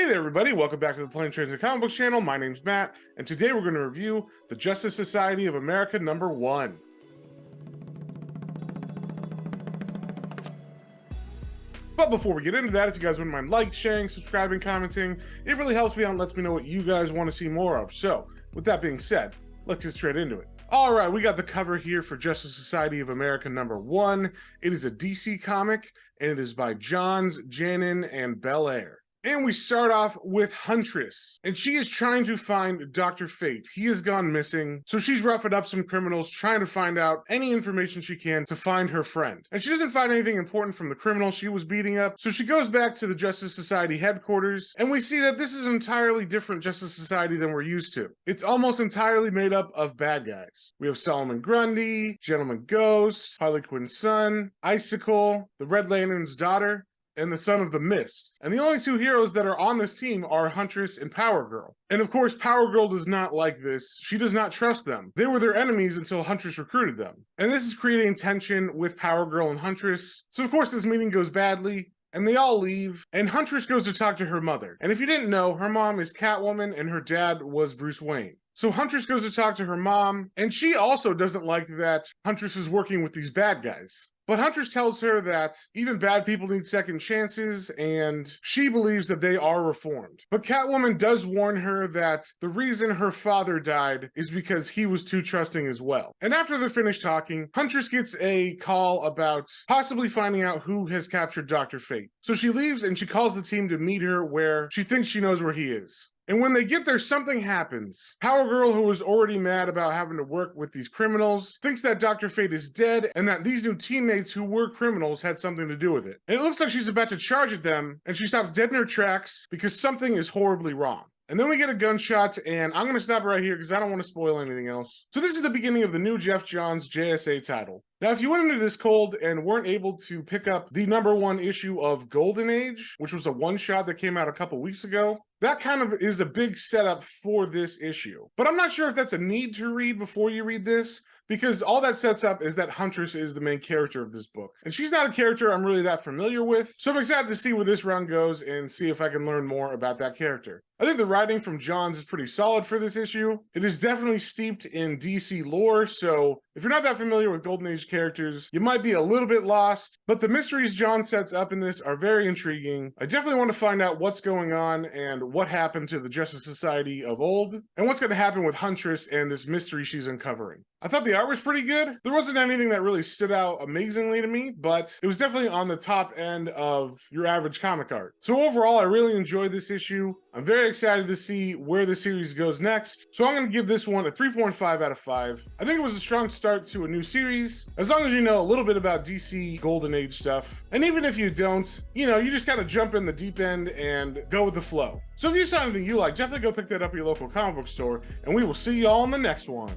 Hey there everybody, welcome back to the Plain Trains and Comic Books channel. My name's Matt, and today we're going to review the Justice Society of America #1. But before we get into that, if you guys wouldn't mind liking, sharing, subscribing, commenting, it really helps me out and lets me know what you guys want to see more of. So, with that being said, let's get straight into it. Alright, we got the cover here for Justice Society of America #1. It is a DC comic, and it is by Johns, Janin, and Belair. And we start off with Huntress, and she is trying to find Dr. Fate. He has gone missing, so she's roughing up some criminals, trying to find out any information she can to find her friend. And she doesn't find anything important from the criminal she was beating up, so she goes back to the Justice Society headquarters, and we see that this is an entirely different Justice Society than we're used to. It's almost entirely made up of bad guys. We have Solomon Grundy, Gentleman Ghost, Harley Quinn's son, Icicle, the Red Lantern's daughter, and the Son of the Mist. And the only two heroes that are on this team are Huntress and Power Girl. And of course, Power Girl does not like this. She does not trust them. They were their enemies until Huntress recruited them. And this is creating tension with Power Girl and Huntress. So of course this meeting goes badly, and they all leave, and Huntress goes to talk to her mother. And if you didn't know, her mom is Catwoman and her dad was Bruce Wayne. So Huntress goes to talk to her mom, and she also doesn't like that Huntress is working with these bad guys. But Huntress tells her that even bad people need second chances, and she believes that they are reformed. But Catwoman does warn her that the reason her father died is because he was too trusting as well. And after they're finished talking, Huntress gets a call about possibly finding out who has captured Dr. Fate. So she leaves and she calls the team to meet her where she thinks she knows where he is. And when they get there, something happens. Power Girl, who was already mad about having to work with these criminals, thinks that Dr. Fate is dead and that these new teammates who were criminals had something to do with it. And it looks like she's about to charge at them, and she stops dead in her tracks because something is horribly wrong. And then we get a gunshot, and I'm going to stop right here because I don't want to spoil anything else. So this is the beginning of the new Geoff Johns JSA title. Now, if you went into this cold and weren't able to pick up the #1 issue of Golden Age, which was a one-shot that came out a couple weeks ago, that kind of is a big setup for this issue. But I'm not sure if that's a need to read before you read this, because all that sets up is that Huntress is the main character of this book. And she's not a character I'm really that familiar with, so I'm excited to see where this round goes and see if I can learn more about that character. I think the writing from Johns is pretty solid for this issue. It is definitely steeped in DC lore, so if you're not that familiar with Golden Age characters, you might be a little bit lost, but the mysteries John sets up in this are very intriguing. I definitely want to find out what's going on and what happened to the Justice Society of old, and what's going to happen with Huntress and this mystery she's uncovering. I thought the art was pretty good. There wasn't anything that really stood out amazingly to me, but it was definitely on the top end of your average comic art. So overall, I really enjoyed this issue. I'm very excited to see where the series goes next, so I'm going to give this one a 3.5 out of 5. I think it was a strong start to a new series, as long as you know a little bit about DC Golden Age stuff. And even if you don't, you just kind of jump in the deep end and go with the flow. So if you saw anything you like, definitely go pick that up at your local comic book store, and we will see y'all in the next one.